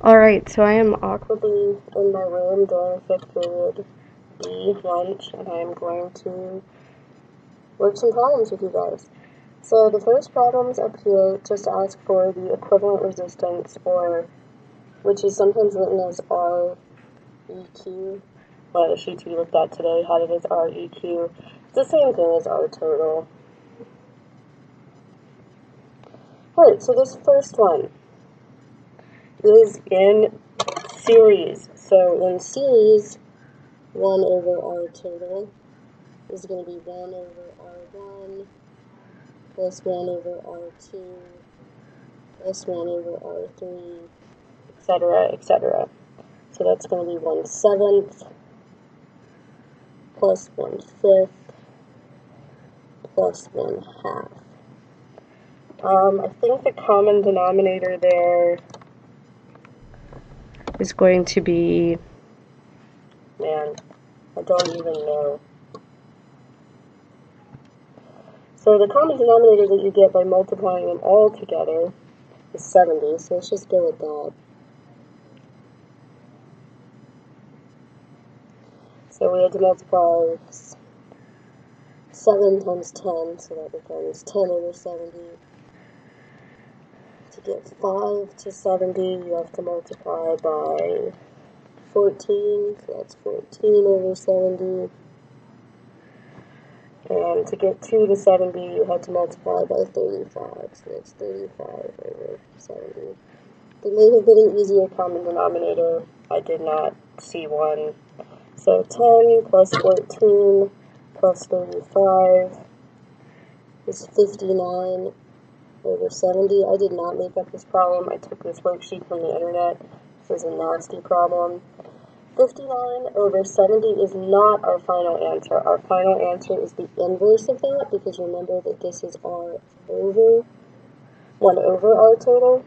Alright, so I am awkwardly in my room during 5th period B lunch, and I am going to work some problems with you guys. So the first problem's up here, just ask for the equivalent resistance, or which is sometimes written as REQ. One of the sheets we looked at today had it as REQ. It's the same thing as R total. Alright, so this first one is in series. So in series, 1 over R total is going to be 1 over R1 plus 1 over R2 plus 1 over R3, etc., etc. So that's going to be 1/7 plus 1/5 plus 1/2. I think the common denominator there is going to be, man, I don't even know. So the common denominator that you get by multiplying them all together is 70, so let's just go with that. So we had to multiply 7 times 10, so that becomes 10 over 70. To get 5 to 70, you have to multiply by 14, so that's 14 over 70. And to get 2 to 70, you had to multiply by 35, so that's 35 over 70. There may have been an easier common denominator. I did not see one. So 10 plus 14 plus 35 is 59 over 70. I did not make up this problem. I took this worksheet from the internet. This is a nasty problem. 59 over 70 is not our final answer. Our final answer is the inverse of that, because remember that this is R over 1 over R total.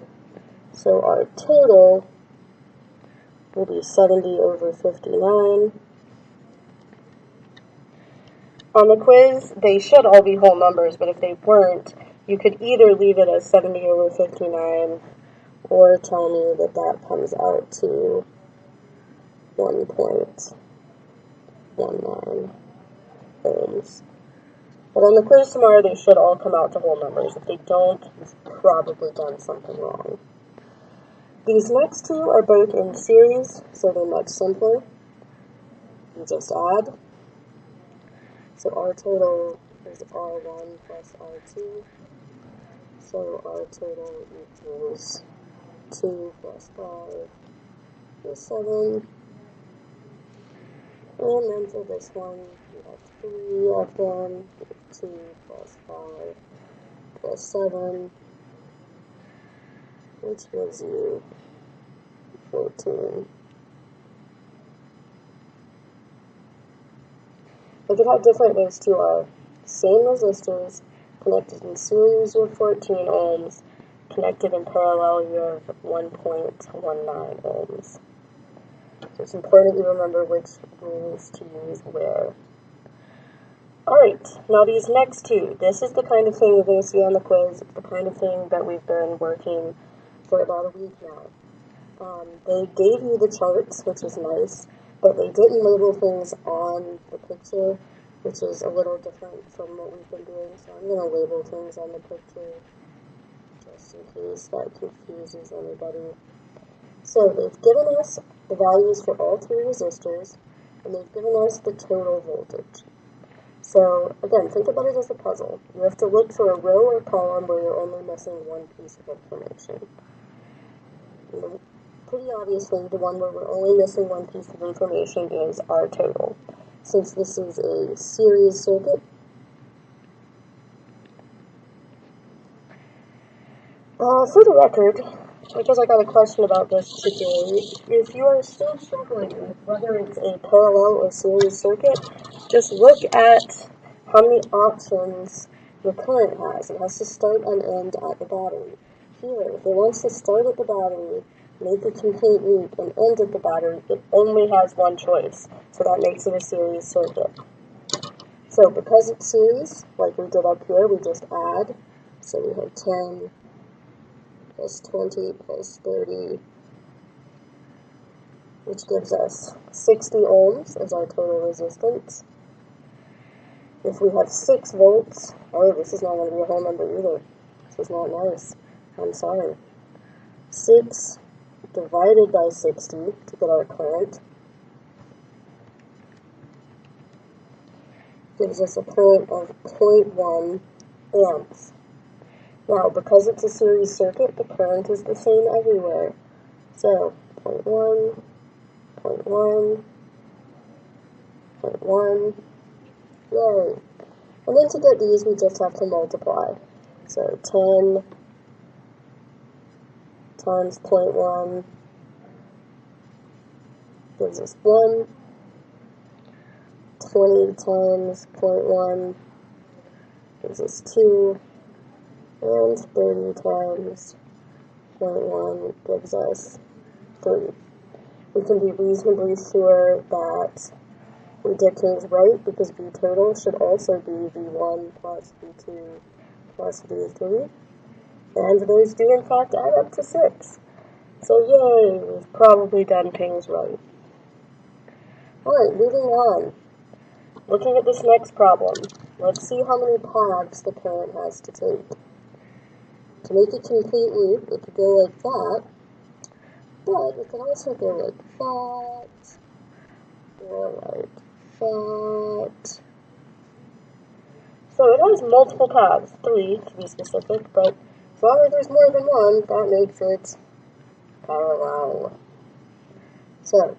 So our total will be 70 over 59. On the quiz, they should all be whole numbers, but if they weren't, you could either leave it as 70 over 59 or tell me that that comes out to 1.19 ohms. But on the quiz tomorrow, they should all come out to whole numbers. If they don't, you've probably done something wrong. These next two are both in series, so they're much simpler. You just add. So R total is R1 plus R2. So R total equals 2 plus 5 is 7. And then for this one, we have 3 of them. 2 plus 5 plus 7, which gives you 14. Look at how different those two are. Same resistors, connected in series, you have 14 ohms. Connected in parallel, you have 1.19 ohms. So it's important you remember which rules to use where. Alright, now these next two. This is the kind of thing you're going to see on the quiz. It's the kind of thing that we've been working for about a week now. They gave you the charts, which is nice, but they didn't label things on the picture, which is a little different from what we've been doing. So I'm going to label things on the picture just in case that confuses anybody. So they've given us the values for all three resistors, and they've given us the total voltage. So again, think about it as a puzzle. You have to look for a row or column where you're only missing one piece of information. And pretty obviously, the one where we're only missing one piece of information is our total. Since this is a series circuit, for the record, because I got a question about this particularly, if you are still struggling with whether it's a parallel or series circuit, just look at how many options your current has. It has to start and end at the battery. Here, if it wants to start at the battery, make a complete loop, and end at the battery, it only has one choice. So that makes it a series circuit. So because it's series, like we did up here, we just add. So we have 10 plus 20 plus 30 which gives us 60 ohms as our total resistance. If we have 6 volts, oh, this is not going to be a whole number either. This is not nice. I'm sorry. 6 divided by 60 to get our current gives us a current of 0.1 amps. Now, because it's a series circuit, the current is the same everywhere. So, 0.1, 0.1, 0.1, yay. And then to get these, we just have to multiply. So, 10 times 0.1 gives us 1. 20 times 0.1 gives us 2. And 30 times 0.1 gives us 3. We can be reasonably sure that we did things right because V total should also be V1 plus V2 plus V3. And those do in fact add up to 6. So yay, we've probably done things right. Alright, moving on. Looking at this next problem, let's see how many paths the current has to take. To make a complete loop, it could go like that, but it could also go like that, or like that. So it has multiple paths, 3 to be specific, but as long as there's more than one, that makes it parallel. So,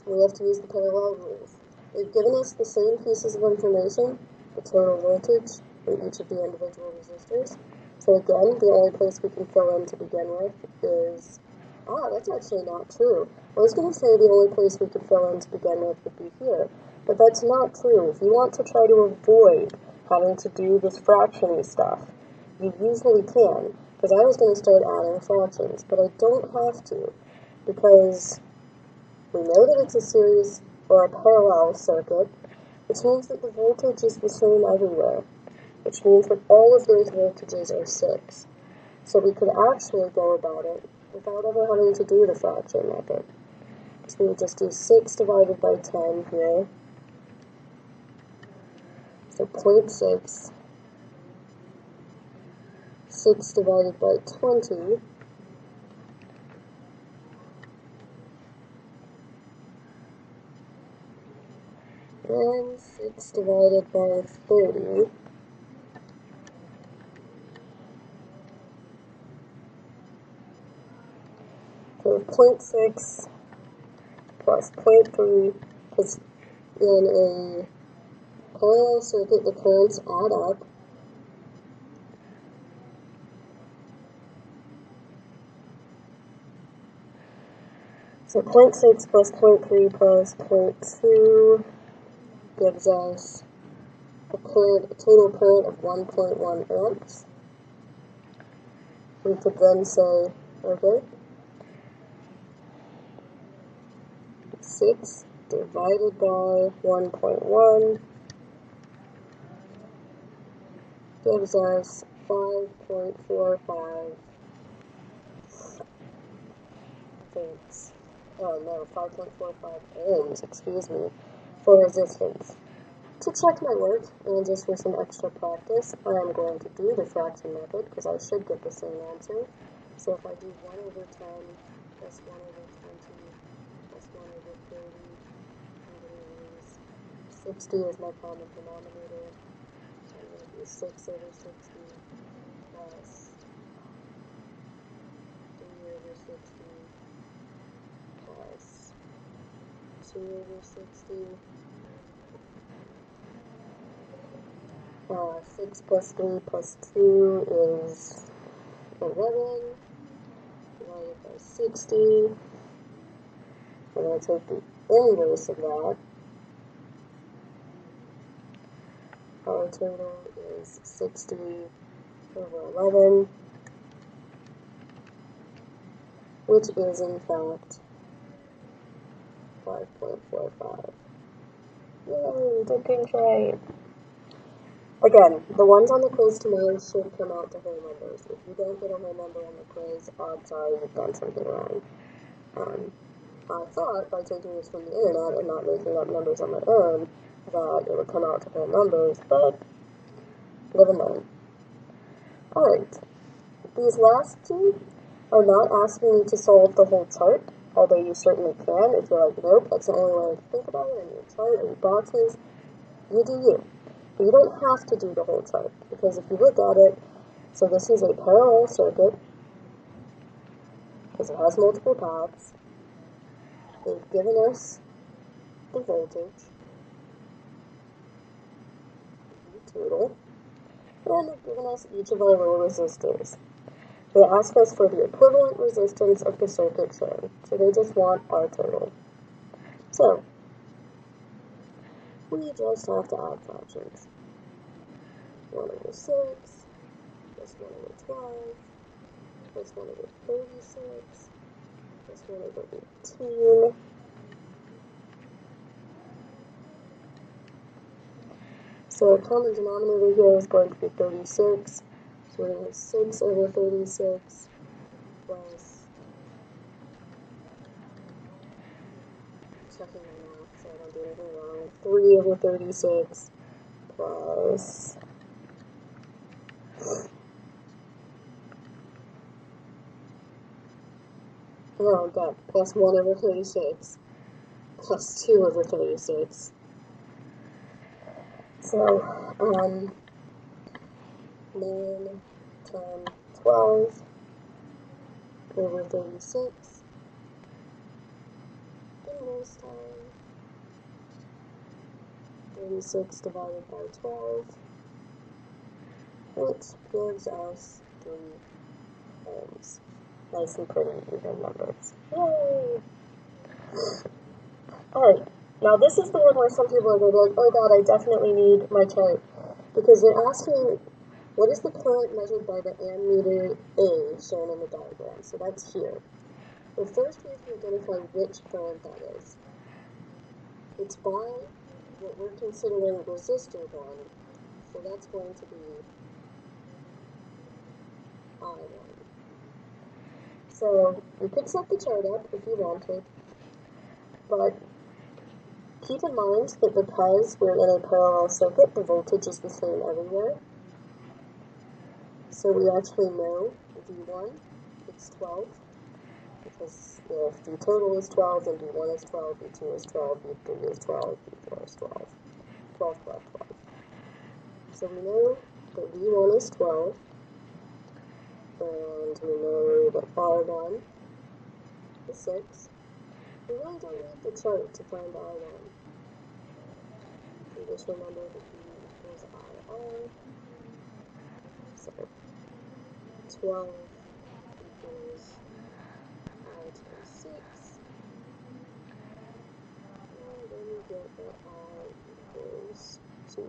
we have to use the parallel rules. They've given us the same pieces of information, the total voltage in each of the individual resistors. So again, the only place we can fill in to begin with is, that's actually not true. I was going to say the only place we could fill in to begin with would be here, but that's not true. If you want to try to avoid having to do this fraction stuff, you usually can, because I was going to start adding fractions, but I don't have to, because we know that it's a series or a parallel circuit, which means that the voltage is the same everywhere, which means that all of those voltages are 6. So we could actually go about it without ever having to do the fraction method. So we would just do 6 divided by 10 here. So 0.6. 6 divided by 20. And 6 divided by 30. So 0.6 plus 0.3, because in a parallel circuit the currents add up. So 0.6 plus 0.3 plus 0.2 gives us a total current of 1.1 amps. We could then say, okay, 6 divided by 1.1 gives us 5.45 volts. Oh no, 5.45 ohms, excuse me, for resistance. To check my work, and just for some extra practice, I am going to do the fraction method, because I should get the same answer. So if I do 1 over 10 plus 1 over 20 plus 1 over 30, I'm going to use 60 as my common denominator. So I'm going to do 6 over 60 plus 3 over 60 plus 2 over 60. 6 plus 3 plus 2 is 11, divided by 60. I'm going to take the inverse of that. Our total is 60 over 11, which is in fact 5.45. Yay, did things right. Again, the ones on the quiz tomorrow should come out to whole numbers. If you don't get a whole number on the quiz, odds are you've done something wrong. I thought by taking this from the internet and not making up numbers on my own that it would come out to whole numbers, but never mind. Alright, these last two are not asking you to solve the whole chart, although you certainly can. If you're like, nope, that's the only way to think about it, and your chart and your boxes, you do you. But you don't have to do the whole chart, because if you look at it, so this is a parallel circuit, because it has multiple paths. They've given us the voltage, V total, and they've given us each of our little resistors. They ask us for the equivalent resistance of the circuit shown, so they just want R total. So, we just have to add fractions. 1 over 6, plus 1 over 12, plus 1 over 36, plus 1 over 18. So our common denominator here is going to be 36. So we're going to have 6 over 36 plus, checking my math so I don't do anything wrong, 3 over 36 plus, oh god, plus 1 over 36 plus 2 over 36. So, 9, 10, 12 over 36. Inverse time. 36 divided by 12, which gives us 3 ohms. Nice and pretty even numbers. Yay! Alright, now this is the one where some people are going to be like, oh god, I definitely need my chart. Because they're asking, what is the current measured by the ammeter A shown in the diagram? So that's here. Well, first we have to identify which current that is. It's by what we're considering resistor 1, so that's going to be I1. So you could set the chart up if you wanted, but keep in mind that because we're in a parallel circuit, the voltage is the same everywhere. So we actually know V1, it's 12, because if V total is 12, then V1 is 12, V2 is 12, V3 is 12, V4 is 12. 12 plus 12. So we know that V1 is 12, and we know that R1 is 6. We really don't need the chart to find R1. We just remember that V equals IR. So 12 equals I times 6. And then we get that I equals 2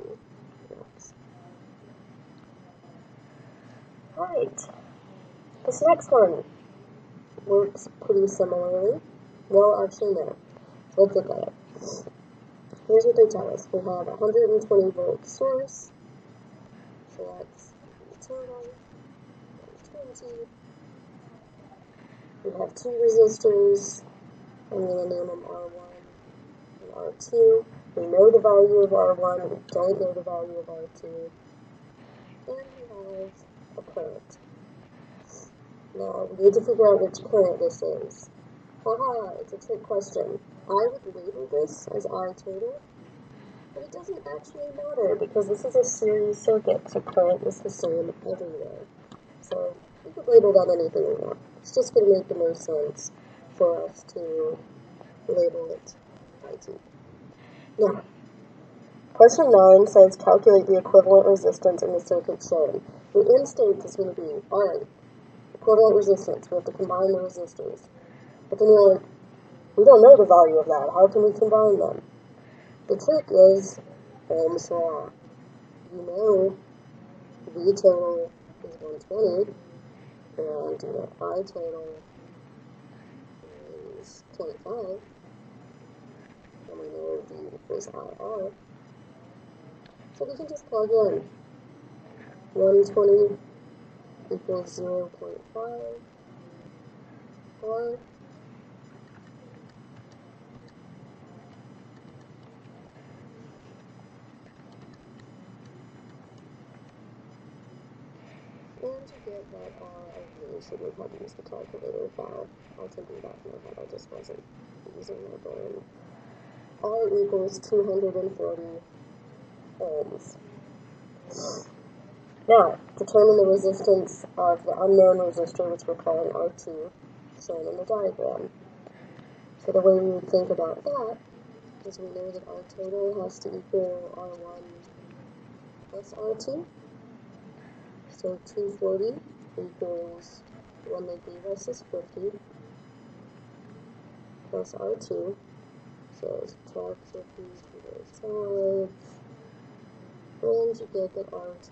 ohms. Alright. This next one works pretty similarly. Well, actually, no. Let's look at it. Here's what they tell us. We have a 120 volt source, so that's the total, 120. We have 2 resistors. I'm going to name them R1 and R2. We know the value of R1, we don't know the value of R2. And we have a current. Now, we need to figure out which current this is. Haha, it's a trick question. I would label this as I total, but it doesn't actually matter because this is a series circuit, so current is the same everywhere. So we could label that anything we want. It's just going to make the most sense for us to label it IT. Now, question 9 says calculate the equivalent resistance in the circuit shown. The end state is going to be, alright, equivalent resistance, we have to combine the resistors. But then you're like, we don't know the value of that, how can we combine them? The trick is Ohm's law. You know V total is 120, and you know I total is 25, and we know V equals IR. So we can just plug in 120 equals 0.5, or you get that R, I really should have had to use the calculator. Wow, I can do that in my head, I just wasn't using my brain. R equals 240 ohms. Now, determine the resistance of the unknown resistor, which we're calling R2, shown in the diagram. So the way we would think about that is we know that R total has to equal R1 plus R2. So 240 equals, when they gave us is 50, plus R2. So subtract 50 to both sides, and you get that R2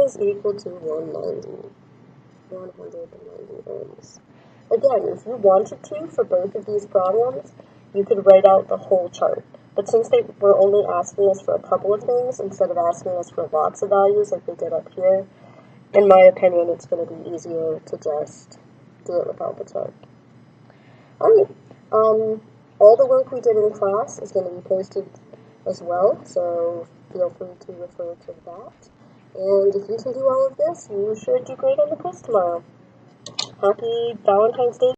is equal to 190 ohms. Again, if you wanted to, for both of these problems, you could write out the whole chart. But since they were only asking us for a couple of things, instead of asking us for lots of values like they did up here, in my opinion, it's going to be easier to just do it without the chart. Alright, all the work we did in class is going to be posted as well, so feel free to refer to that. And if you can do all of this, you should do great on the quiz tomorrow. Happy Valentine's Day.